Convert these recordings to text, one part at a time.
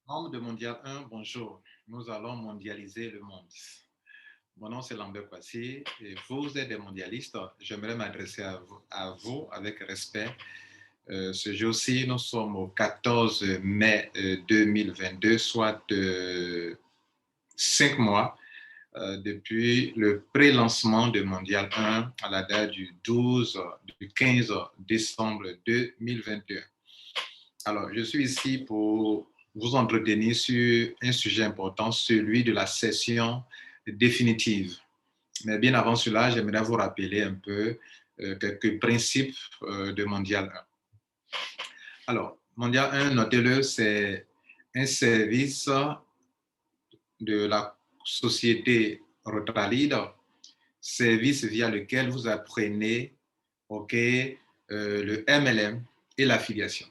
Membre de Mondial 1, bonjour. Nous allons mondialiser le monde. Mon nom c'est Lambert Passy et vous êtes des mondialistes. J'aimerais m'adresser à vous avec respect. Ce jour-ci, nous sommes au 14 mai 2022, soit 5 mois depuis le pré-lancement de Mondial 1 à la date du 15 décembre 2021. Alors, je suis ici pour vous entretenir sur un sujet important, celui de la session définitive. Mais bien avant cela, j'aimerais vous rappeler un peu quelques principes de Mondial 1. Alors, Mondial 1, notez-le, c'est un service de la société Retralide, service via lequel vous apprenez le MLM et l'affiliation.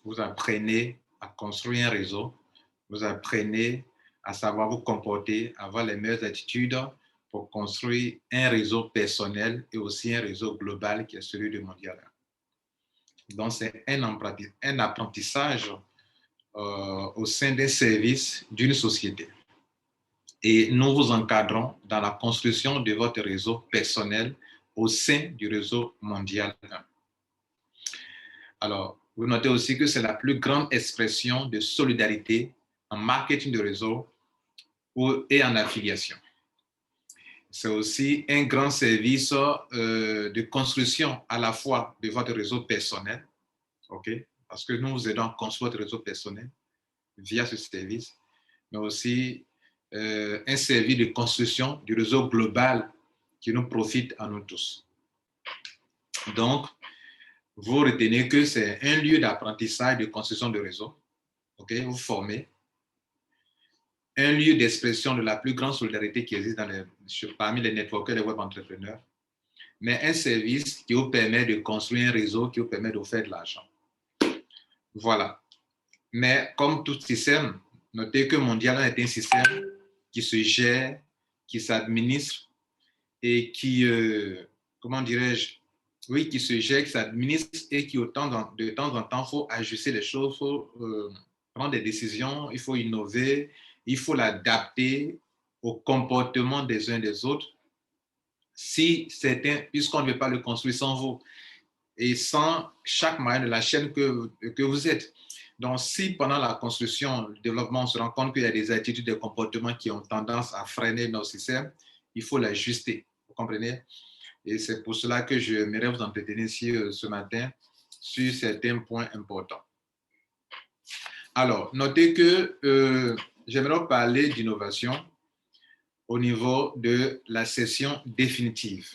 Vous apprenez à construire un réseau, vous apprenez à savoir vous comporter, avoir les meilleures attitudes pour construire un réseau personnel et aussi un réseau global qui est celui de Mondial. Donc, c'est un apprentissage au sein des services d'une société. Et nous vous encadrons dans la construction de votre réseau personnel au sein du réseau Mondial 1. Alors, vous notez aussi que c'est la plus grande expression de solidarité en marketing de réseau et en affiliation. C'est aussi un grand service de construction à la fois de votre réseau personnel, parce que nous vous aidons à construire votre réseau personnel via ce service, mais aussi un service de construction du réseau global qui nous profite à nous tous. Donc, vous retenez que c'est un lieu d'apprentissage de construction de réseau. Vous formez un lieu d'expression de la plus grande solidarité qui existe parmi les networkers et les web entrepreneurs, mais un service qui vous permet de construire un réseau qui vous permet de faire de l'argent. Voilà. Mais comme tout système, notez que Mondial est un système qui se gère, qui s'administre et qui, qui se gère, qui s'administre et qui, de temps en temps, il faut ajuster les choses, il faut prendre des décisions, il faut innover, il faut l'adapter au comportement des uns des autres. Si certains, puisqu'on ne veut pas le construire sans vous et sans chaque maillon de la chaîne que vous êtes. Donc, si pendant la construction, le développement, on se rend compte qu'il y a des attitudes, des comportements qui ont tendance à freiner nos systèmes, il faut l'ajuster. Vous comprenez? Et c'est pour cela que j'aimerais vous entretenir ici ce matin sur certains points importants. Alors, notez que j'aimerais parler d'innovation au niveau de la session définitive.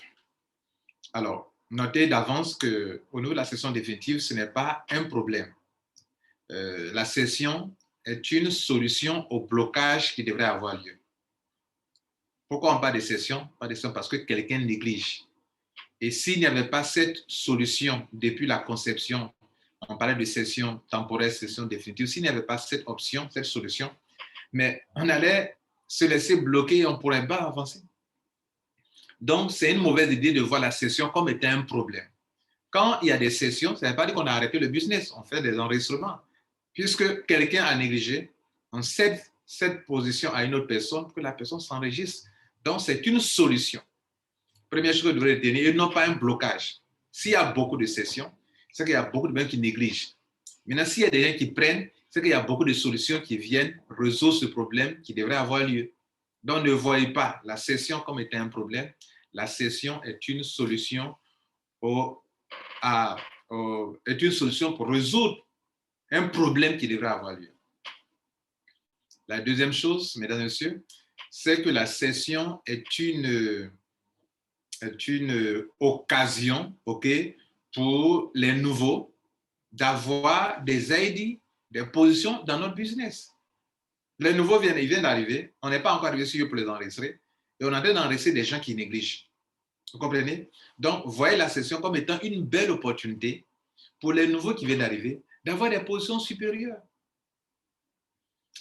Alors, notez d'avance qu'au niveau de la session définitive, ce n'est pas un problème. La session est une solution au blocage qui devrait avoir lieu. Pourquoi on parle de session? Pas de session parce que quelqu'un néglige. Et s'il n'y avait pas cette solution depuis la conception, on parlait de session temporaire, session définitive, s'il n'y avait pas cette option, cette solution, mais on allait se laisser bloquer et on ne pourrait pas avancer. Donc, c'est une mauvaise idée de voir la session comme étant un problème. Quand il y a des sessions, ça ne veut pas dire qu'on a arrêté le business, on fait des enregistrements. Puisque quelqu'un a négligé, on cède cette position à une autre personne pour que la personne s'enregistre. Donc, c'est une solution. Première chose que vous devrez retenir, et non pas un blocage. S'il y a beaucoup de sessions, c'est qu'il y a beaucoup de gens qui négligent. Maintenant, s'il y a des gens qui prennent, c'est qu'il y a beaucoup de solutions qui viennent résoudre ce problème qui devrait avoir lieu. Donc, ne voyez pas la session comme étant un problème. La session est une solution est une solution pour résoudre un problème qui devrait avoir lieu. La deuxième chose, mesdames et messieurs, c'est que la session est une occasion, pour les nouveaux d'avoir des ID, des positions dans notre business. Les nouveaux viennent d'arriver, on n'est pas encore arrivé sur eux pour les enregistrer, et on est en train d'enregistrer des gens qui négligent. Vous comprenez? Donc, voyez la session comme étant une belle opportunité pour les nouveaux qui viennent d'arriver d'avoir des positions supérieures.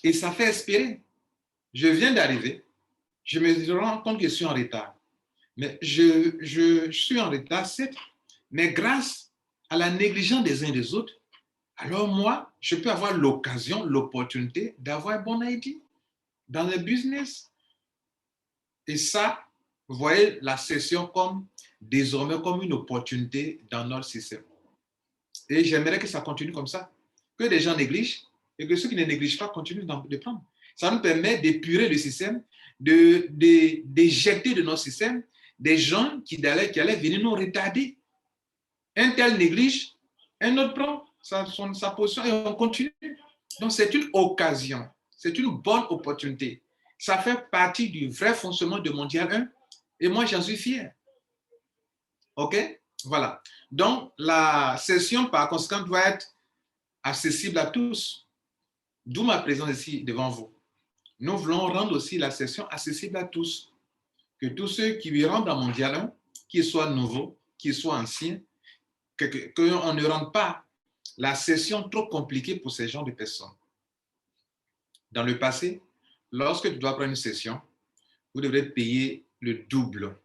Et ça fait espérer. Je viens d'arriver, je me rends compte que je suis en retard. Mais je suis en retard, certes, mais grâce à la négligence des uns des autres, alors moi, je peux avoir l'occasion, l'opportunité d'avoir un bon ID dans le business. Et ça, vous voyez la session comme désormais comme une opportunité dans notre système. Et j'aimerais que ça continue comme ça, que les gens négligent et que ceux qui ne négligent pas continuent de prendre. Ça nous permet d'épurer le système, d'éjecter de notre système des gens qui allaient venir nous retarder. Un tel néglige, un autre prend sa position et on continue. Donc c'est une occasion, c'est une bonne opportunité. Ça fait partie du vrai fonctionnement de Mondial 1 et moi j'en suis fier. OK? Voilà. Donc la session par conséquent doit être accessible à tous. D'où ma présence ici devant vous. Nous voulons rendre aussi la session accessible à tous. Que tous ceux qui lui rentrent dans Mondial 1, qu'ils soient nouveaux, qu'ils soient anciens, qu'on ne rende pas la session trop compliquée pour ces genres de personnes. Dans le passé, lorsque tu dois prendre une session, vous devrez payer le double,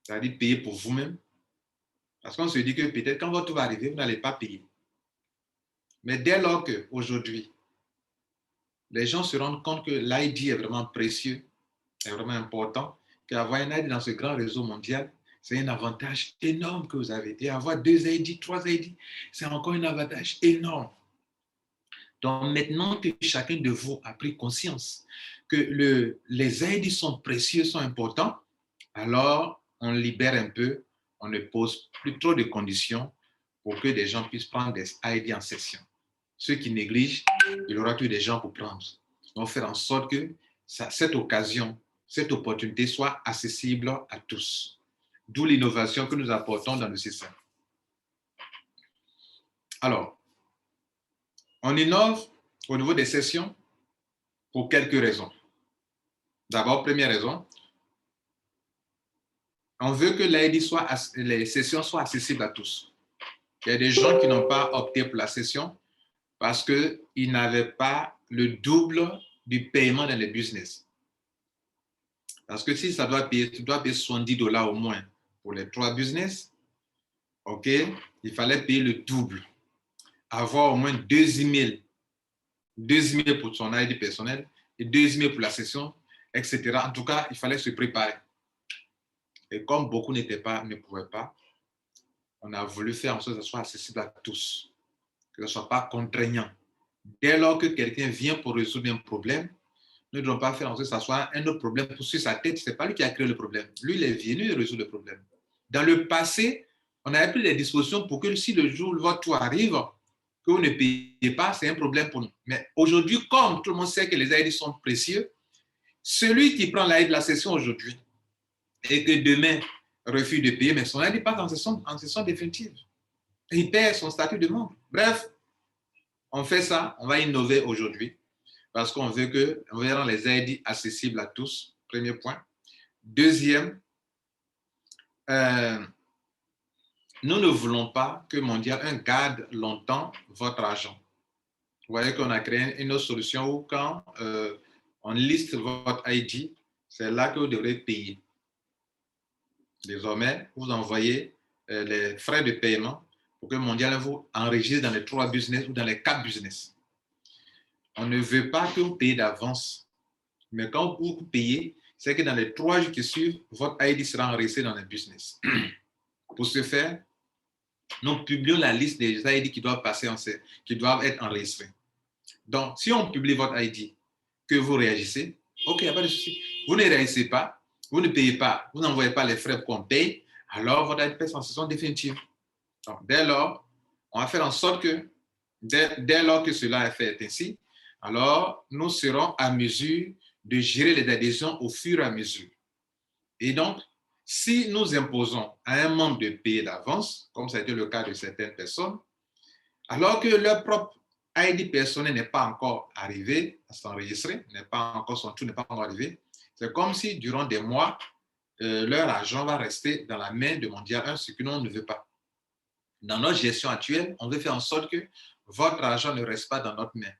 c'est-à-dire payer pour vous-même, parce qu'on se dit que peut-être quand votre tour va arriver, vous n'allez pas payer. Mais dès lors qu'aujourd'hui, les gens se rendent compte que l'ID est vraiment précieux, est vraiment important, qu'avoir un ID dans ce grand réseau mondial, c'est un avantage énorme que vous avez. Et avoir 2 ID, 3 ID, c'est encore un avantage énorme. Donc maintenant que chacun de vous a pris conscience que les ID sont précieux, sont importants, alors on libère un peu, on ne pose plus trop de conditions pour que des gens puissent prendre des ID en session. Ceux qui négligent, il y aura toujours des gens pour prendre. Donc faire en sorte que cette occasion, cette opportunité soit accessible à tous. D'où l'innovation que nous apportons dans le système. Alors, on innove au niveau des sessions pour quelques raisons. D'abord, première raison, on veut que les sessions soient accessibles à tous. Il y a des gens qui n'ont pas opté pour la session parce qu'ils n'avaient pas le double du paiement dans les business. Parce que si ça doit payer, tu dois payer $70 au moins pour les 3 business, OK, il fallait payer le double. Avoir au moins 2 emails pour son ID personnel et 2 emails pour la session, etc. En tout cas, il fallait se préparer. Et comme beaucoup ne pouvaient pas, on a voulu faire en sorte que ça soit accessible à tous, que ce ne soit pas contraignant. Dès lors que quelqu'un vient pour résoudre un problème, nous ne devons pas faire en sorte que ça soit un autre problème sur sa tête. Ce n'est pas lui qui a créé le problème. Lui, il est venu résoudre le problème. Dans le passé, on avait pris des dispositions pour que si le jour où votre tour arrive, que vous ne payez pas, c'est un problème pour nous. Mais aujourd'hui, comme tout le monde sait que les aides sont précieux, celui qui prend l'aide de la session aujourd'hui et que demain refuse de payer, mais son aide passe en session définitive. Et il perd son statut de membre. Bref, on fait ça, on va innover aujourd'hui parce qu'on veut rendre les aides accessibles à tous, premier point. Deuxième, nous ne voulons pas que Mondial 1 garde longtemps votre argent. Vous voyez qu'on a créé une autre solution où quand on liste votre ID, c'est là que vous devrez payer. Désormais, vous envoyez les frais de paiement pour que Mondial vous enregistre dans les 3 business ou dans les 4 business. On ne veut pas que vous payiez d'avance. Mais quand vous payez, c'est que dans les 3 jours qui suivent, votre ID sera enregistré dans le business. Pour ce faire, nous publions la liste des ID qui doivent être enregistrés. Donc, si on publie votre ID, que vous réagissez, OK, il n'y a pas de souci. Vous ne réagissez pas, vous ne payez pas, vous n'envoyez pas les frais pour qu'on paye, alors votre ID passe en session définitive. Donc, dès lors, on va faire en sorte que, dès lors que cela est fait ainsi, alors nous serons à mesure de gérer les adhésions au fur et à mesure. Et donc, si nous imposons à un membre de payer d'avance, comme ça a été le cas de certaines personnes, alors que leur propre ID personnel n'est pas encore arrivé à s'enregistrer, son tour n'est pas encore arrivé, c'est comme si durant des mois, leur argent va rester dans la main de Mondial 1, ce que nous, on ne veut pas. Dans notre gestion actuelle, on veut faire en sorte que votre argent ne reste pas dans notre main.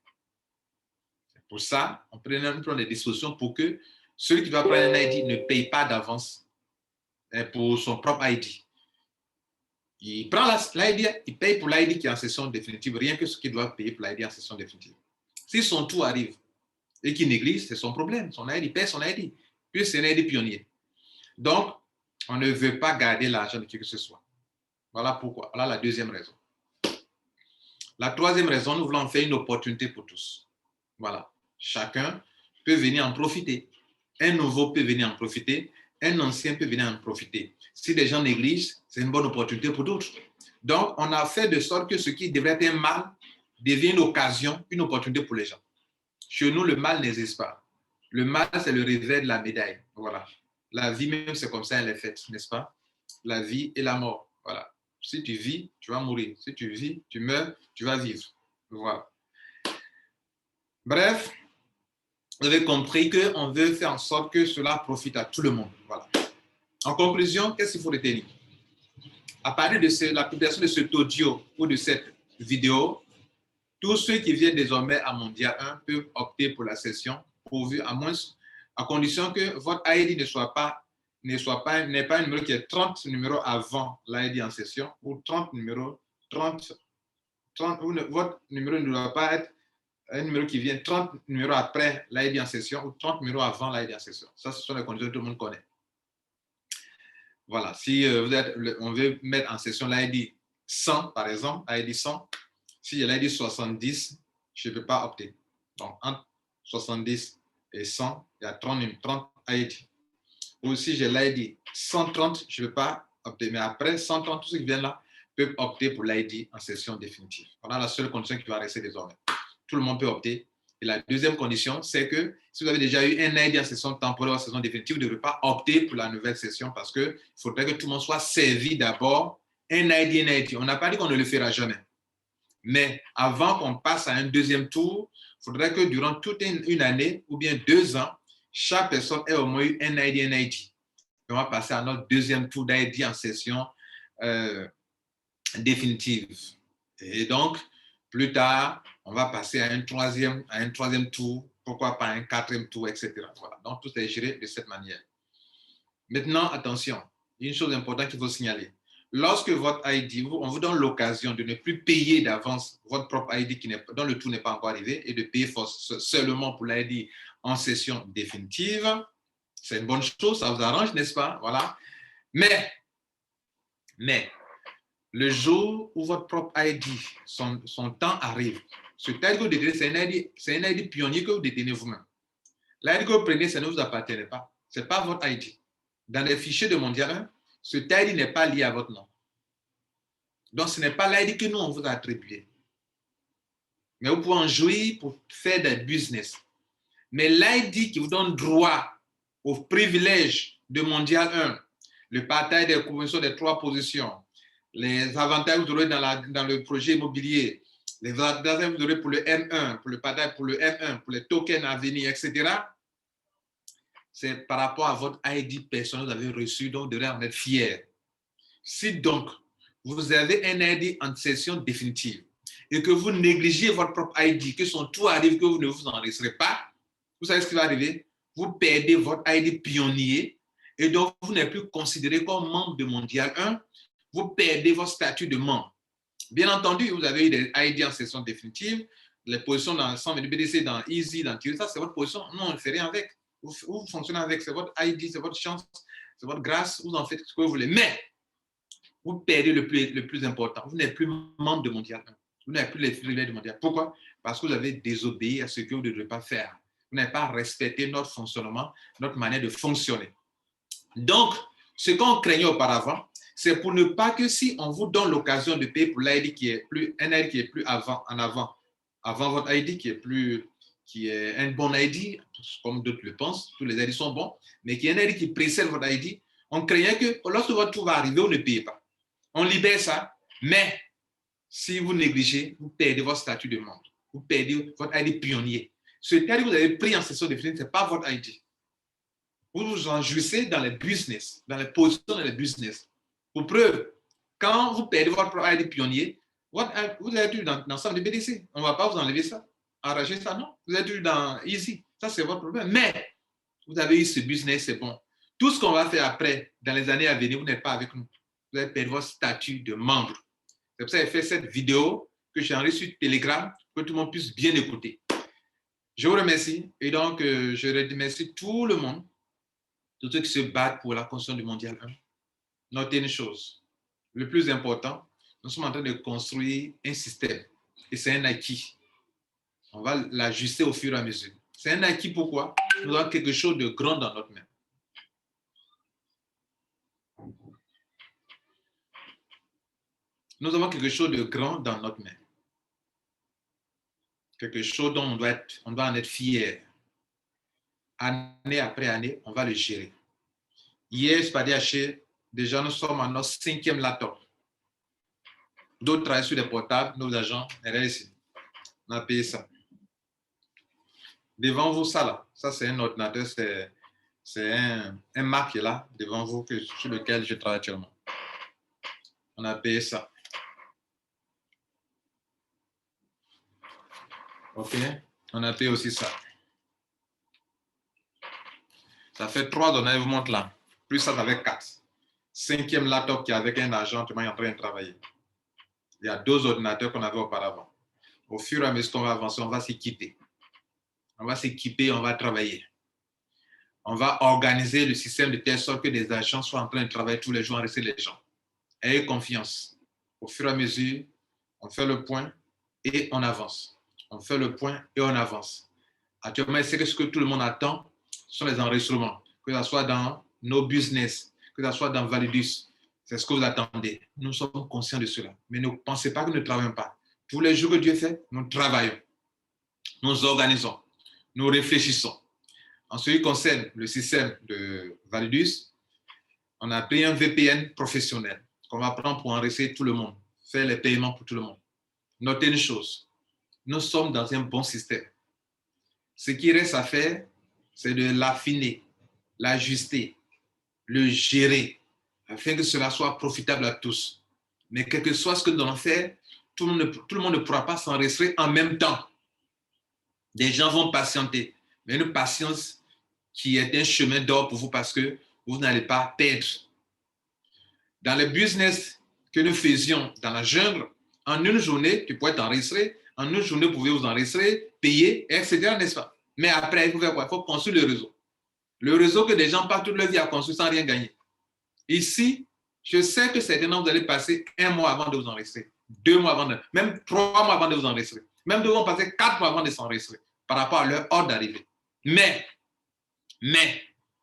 C'est pour ça, on prend des dispositions pour que celui qui doit prendre un ID ne paye pas d'avance pour son propre ID. Il prend l'ID, il paye pour l'ID qui est en session définitive, rien que ce qu'il doit payer pour l'ID en session définitive. Si son tour arrive et qu'il néglige, c'est son problème. Son ID, il paye son ID, puis c'est un ID pionnier. Donc, on ne veut pas garder l'argent de qui que ce soit. Voilà pourquoi. Voilà la deuxième raison. La troisième raison, nous voulons faire une opportunité pour tous. Voilà. Chacun peut venir en profiter. Un nouveau peut venir en profiter. Un ancien peut venir en profiter. Si les gens négligent, c'est une bonne opportunité pour d'autres. Donc, on a fait de sorte que ce qui devrait être un mal devient une occasion, une opportunité pour les gens. Chez nous, le mal n'existe pas. Le mal, c'est le revers de la médaille. Voilà. La vie même, c'est comme ça, elle est faite, n'est-ce pas? La vie et la mort. Voilà. Si tu vis, tu vas mourir. Si tu vis, tu meurs, tu vas vivre. Voilà. Bref, vous avez compris qu'on veut faire en sorte que cela profite à tout le monde. Voilà. En conclusion, qu'est-ce qu'il faut retenir? À partir de la publication de cet audio ou de cette vidéo, tous ceux qui viennent désormais à Mondial 1 peuvent opter pour la session, pourvu à condition que votre ID n'est pas un numéro qui est 30 numéros avant l'ID en session ou 30 numéros, 30, votre numéro ne doit pas être un numéro qui vient 30 numéros après l'ID en session ou 30 numéros avant l'ID en session. Ça, ce sont les conditions que tout le monde connaît. Voilà, si on veut mettre en session l'ID 100, par exemple, l'ID 100, si j'ai l'ID 70, je ne peux pas opter. Donc, entre 70 et 100, il y a 30 ID. Ou si j'ai l'ID 130, je ne peux pas opter. Mais après 130, tous ceux qui viennent là peuvent opter pour l'ID en session définitive. Voilà la seule condition qui va rester désormais. Tout le monde peut opter. Et la deuxième condition, c'est que si vous avez déjà eu un ID en session temporaire ou en session définitive, vous ne devez pas opter pour la nouvelle session parce qu'il faudrait que tout le monde soit servi d'abord un ID. On n'a pas dit qu'on ne le fera jamais. Mais avant qu'on passe à un deuxième tour, il faudrait que durant toute une année ou bien 2 ans, chaque personne ait au moins eu un ID. Et on va passer à notre deuxième tour d'ID en session définitive. Et donc, plus tard, on va passer à un troisième tour, pourquoi pas un 4e tour, etc. Voilà. Donc, tout est géré de cette manière. Maintenant, attention, il y a une chose importante qu'il faut signaler. Lorsque votre ID, on vous donne l'occasion de ne plus payer d'avance votre propre ID dont le tour n'est pas encore arrivé et de payer seulement pour l'ID en session définitive, c'est une bonne chose, ça vous arrange, n'est-ce pas? Voilà. Mais, le jour où votre propre ID, son temps arrive, ce ID que vous détenez, c'est un ID pionnier que vous détenez vous-même. L'ID que vous prenez, ça ne vous appartient pas. Ce n'est pas votre ID. Dans les fichiers de Mondial 1, ce ID n'est pas lié à votre nom. Donc, ce n'est pas l'ID que nous, on vous a attribué. Mais vous pouvez en jouir pour faire des business. Mais l'ID qui vous donne droit au privilège de Mondial 1, le partage des conventions des 3 positions, les avantages que vous aurez dans le projet immobilier, les avantages que vous aurez pour le M1, pour le partage pour le M1, pour les tokens à venir, etc., c'est par rapport à votre ID personnel que vous avez reçu, donc vous devrez en être fier. Si donc, vous avez un ID en session définitive et que vous négligez votre propre ID, que son tour arrive, que vous ne vous enregistrez pas, vous savez ce qui va arriver? Vous perdez votre ID pionnier et donc vous n'êtes plus considéré comme membre de Mondial 1, vous perdez votre statut de membre. Bien entendu, vous avez eu des ID en session définitive, les positions dans l'ensemble du BDC, dans Easy, dans Tirisa, c'est votre position. Non, on ne fait rien avec. Vous fonctionnez avec, c'est votre ID, c'est votre chance, c'est votre grâce, vous en faites ce que vous voulez. Mais vous perdez le plus important. Vous n'êtes plus membre de Mondial 1. Vous n'avez plus les privilèges de Mondial. Pourquoi? Parce que vous avez désobéi à ce que vous ne devez pas faire. Vous n'avez pas respecté notre fonctionnement, notre manière de fonctionner. Donc, ce qu'on craignait auparavant, c'est pour ne pas que si on vous donne l'occasion de payer pour l'ID qui est plus, un ID qui est plus avant votre ID qui est un bon ID, comme d'autres le pensent, tous les ID sont bons, mais qui est un ID qui précède votre ID, on craignait que lorsque votre tour va arriver, vous ne payez pas. On libère ça, mais si vous négligez, vous perdez votre statut de membre. Vous perdez votre ID pionnier. Ce ID que vous avez pris en session définitive, ce n'est pas votre ID. Vous vous en jouissez dans les business, dans les positions dans les business. Pour preuve, quand vous perdez votre propre ID pionnier, vous êtes dans l'ensemble du BDC. On ne va pas vous enlever ça, arracher ça, non. Vous êtes dans Easy. Ça, c'est votre problème. Mais vous avez eu ce business, c'est bon. Tout ce qu'on va faire après, dans les années à venir, vous n'êtes pas avec nous. vous allez perdre votre statut de membre. C'est pour ça que j'ai fait cette vidéo que j'ai enregistrée sur Telegram pour que tout le monde puisse bien écouter. Je vous remercie et donc je remercie tout le monde, tous ceux qui se battent pour la construction du Mondial 1. Notez une chose, le plus important, nous sommes en train de construire un système et c'est un acquis. On va l'ajuster au fur et à mesure. C'est un acquis pourquoi? Nous avons quelque chose de grand dans notre main. Nous avons quelque chose de grand dans notre main. Quelque chose dont on doit en être fier. Année après année, on va le gérer. Hier, je pas acheter, déjà nous sommes à notre 5e laptop. D'autres travaillent sur des portables, nos agents, ici. On a payé ça. Devant vous, ça là, ça c'est un ordinateur, c'est un Mac qui est là, devant vous, sur lequel je travaille actuellement. On a payé ça. OK, on a payé aussi ça. Ça fait 3 ordinateurs, je vous montre là. Plus ça, ça fait 4. 5e laptop qui est avec un agent qui est en train de travailler. Il y a 2 ordinateurs qu'on avait auparavant. Au fur et à mesure qu'on va avancer, on va s'équiper. On va s'équiper, on va travailler. On va organiser le système de telle sorte que des agents soient en train de travailler tous les jours, enregistrer les gens. Ayez confiance. Au fur et à mesure, on fait le point et on avance. On fait le point et on avance. Actuellement, c'est ce que tout le monde attend, ce sont les enregistrements, que ce soit dans nos business, que ce soit dans Validus. C'est ce que vous attendez. Nous sommes conscients de cela. Mais ne pensez pas que nous ne travaillons pas. Tous les jours que Dieu fait, nous travaillons. Nous organisons. Nous réfléchissons. En ce qui concerne le système de Validus, on a pris un VPN professionnel qu'on va prendre pour enregistrer tout le monde, faire les paiements pour tout le monde. Notez une chose, nous sommes dans un bon système. Ce qui reste à faire, c'est de l'affiner, l'ajuster, le gérer, afin que cela soit profitable à tous. Mais quel que soit ce que nous allons faire, tout le monde ne pourra pas s'enregistrer en même temps. Des gens vont patienter, mais une patience qui est un chemin d'or pour vous parce que vous n'allez pas perdre. Dans le business que nous faisions dans la jungle, en une journée, tu pouvais t'enregistrer, en une journée, vous pouvez vous enregistrer, payer, etc., n'est-ce pas? Mais après, il faut faire quoi? Il faut construire le réseau. Le réseau que des gens passent toute leur vie à construire sans rien gagner. Ici, je sais que certainement, vous allez passer 1 mois avant de vous enregistrer, 2 mois avant, même 3 mois avant de vous enregistrer. Même de vont passer 4 mois avant de s'enregistrer par rapport à leur ordre d'arrivée. Mais,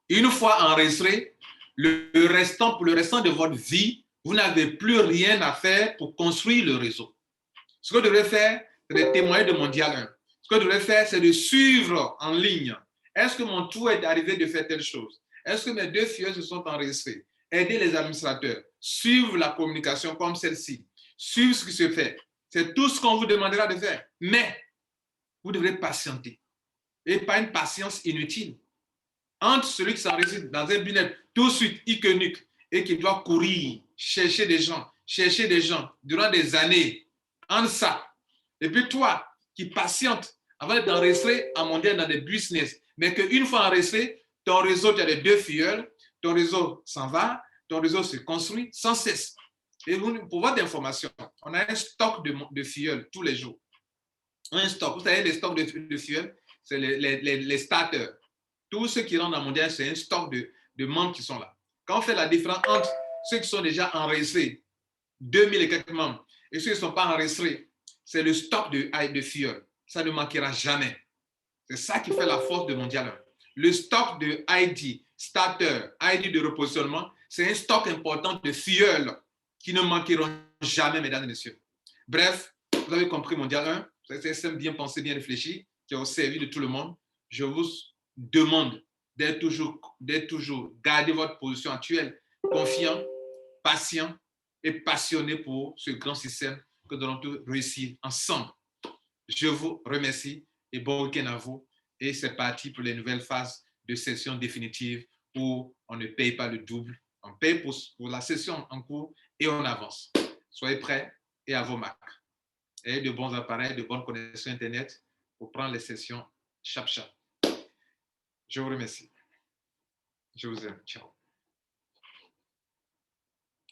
une fois enregistré, pour le restant de votre vie, vous n'avez plus rien à faire pour construire le réseau. Ce que vous devez faire, c'est de témoigner de Mondial 1. Ce que vous devez faire, c'est de suivre en ligne. Est-ce que mon tour est arrivé de faire telle chose? Est-ce que mes 2 filles se sont enregistrées? Aider les administrateurs, suivre la communication comme celle-ci, suivre ce qui se fait. C'est tout ce qu'on vous demandera de faire. Mais vous devrez patienter. Et pas une patience inutile. Entre celui qui s'enregistre dans un business tout de suite, et qui doit courir, chercher des gens durant des années, entre ça, et puis toi qui patiente avant d'être enregistré à Mondial dans des business, mais qu'une fois enregistré, ton réseau, tu as les 2 filleuls, ton réseau s'en va, ton réseau se construit sans cesse. Et pour votre information, on a un stock de filleuls tous les jours. Un stock, vous savez, les stocks de filleuls, c'est les starters. Tous ceux qui rentrent dans le mondial, c'est un stock de membres qui sont là. Quand on fait la différence entre ceux qui sont déjà enregistrés, 2000 et quelques membres, et ceux qui ne sont pas enregistrés, c'est le stock de filleuls. Ça ne manquera jamais. C'est ça qui fait la force de Mondial 1. Le stock de ID, starter, ID de repositionnement, c'est un stock important de filleuls qui ne manqueront jamais, mesdames et messieurs. Bref, vous avez compris Mondial 1. C'est un système bien pensé, bien réfléchi, qui est au service de tout le monde. Je vous demande d'être toujours garder votre position actuelle, confiant, patient et passionné pour ce grand système que nous allons tous réussir ensemble. Je vous remercie et bon week-end à vous. Et c'est parti pour les nouvelles phases de session définitive où on ne paye pas le double. On paye pour la session en cours et on avance. Soyez prêts et à vos marques. Ayez de bons appareils, de bonnes connexions Internet pour prendre les sessions chap. Je vous remercie. Je vous aime. Ciao.